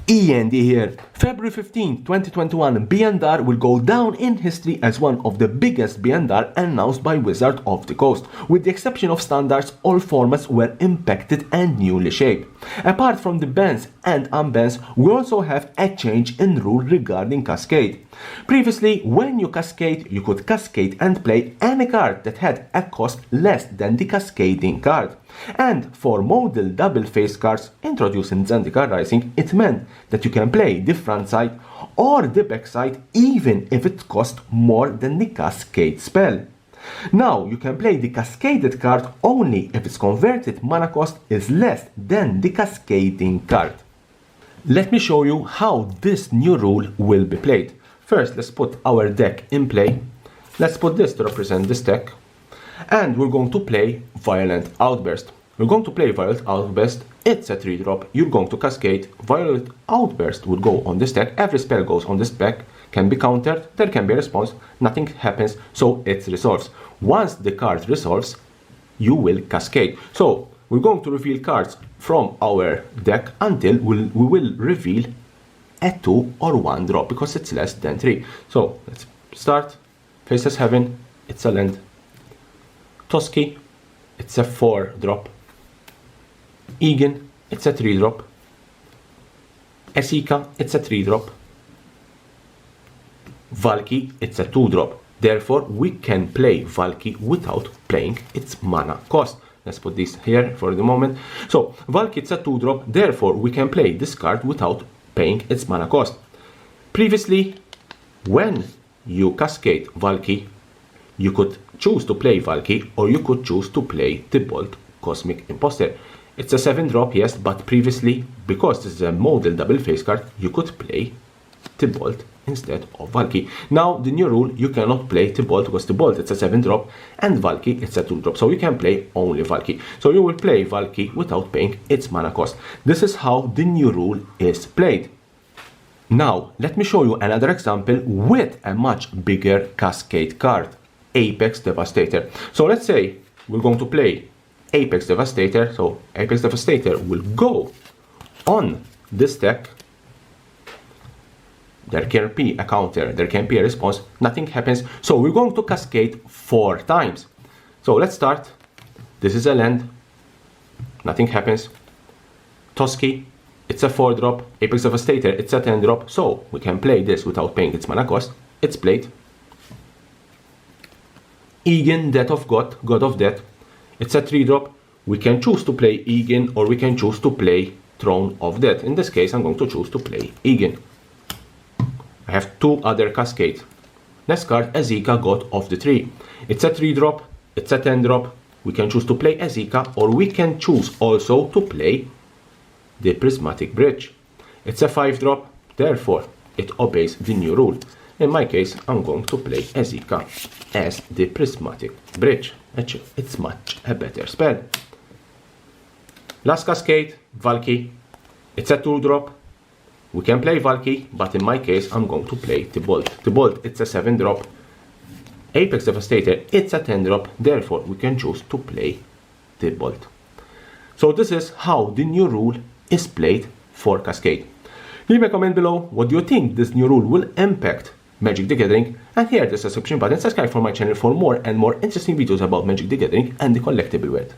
E.N.D here. February 15, 2021, B&R will go down in history as one of the biggest B&R announced by Wizard of the Coast. With the exception of standards, all formats were impacted and newly shaped. Apart from the bans and unbans, we also have a change in rule regarding Cascade. Previously, when you cascade, you could cascade and play any card that had a cost less than the cascading card. And for modal double face cards introduced in Zendikar Rising, it meant that you can play the front side or the back side even if it costs more than the cascade spell. Now you can play the cascaded card only if its converted mana cost is less than the cascading card. Let me show you how this new rule will be played. First, let's put our deck in play. Let's put this to represent this deck. And we're going to play Violent Outburst. We're going to play Violent Outburst. It's a 3-drop. You're going to cascade. Violent Outburst would go on this deck. Every spell goes on this deck, can be countered, there can be a response, nothing happens, so it resolves. Once the card resolves, you will cascade. So we're going to reveal cards from our deck until we will reveal a 2 or 1 drop because it's less than 3. So let's start. Faceless Heaven, it's a land. Toski, it's a 4-drop. Egan, it's a 3-drop. Esika, it's a 3-drop. Valki, it's a 2-drop. Therefore, we can play Valki without playing its mana cost. Let's put this here for the moment. So, Valki, it's a 2-drop. Therefore, we can play this card without paying its mana cost. Previously, when you cascade Valki, you could choose to play Valki or you could choose to play the Bolt Cosmic Imposter. It's a 7-drop, yes, but previously, because this is a modal double face card, you could play the Bolt instead of Valki. Now, the new rule, you cannot play the Bolt because the Bolt, it's a 7-drop and Valki, it's a 2-drop. So you can play only Valki. So you will play Valki without paying its mana cost. This is how the new rule is played. Now, let me show you another example with a much bigger cascade card. Apex Devastator. So let's say we're going to play Apex Devastator. So Apex Devastator will go on this deck. There can be a counter, there can be a response, nothing happens. So we're going to cascade 4 times. So let's start. This is a land, nothing happens. Toski, it's a 4-drop. Apex Devastator, it's a 10-drop. So we can play this without paying its mana cost. It's played. Egan, Death of God, God of Death. It's a 3-drop. We can choose to play Egan or we can choose to play Throne of Death. In this case, I'm going to choose to play Egan. I have 2 other cascades. Next card, Azika, God of the Tree. It's a 3-drop. It's a 10-drop. We can choose to play Azika or we can choose also to play the Prismatic Bridge. It's a 5-drop. Therefore, it obeys the new rule. In my case, I'm going to play Azika as the Prismatic Bridge. Actually, it's much a better spell. Last cascade, Valki. It's a 2-drop. We can play Valki, but in my case, I'm going to play the Bolt. The Bolt, it's a 7-drop. Apex Devastator, it's a 10-drop. Therefore, we can choose to play the Bolt. So this is how the new rule is played for Cascade. Leave a comment below. What do you think this new rule will impact Magic the Gathering? And here the subscription button. Subscribe for my channel for more and more interesting videos about Magic the Gathering and the collectible world.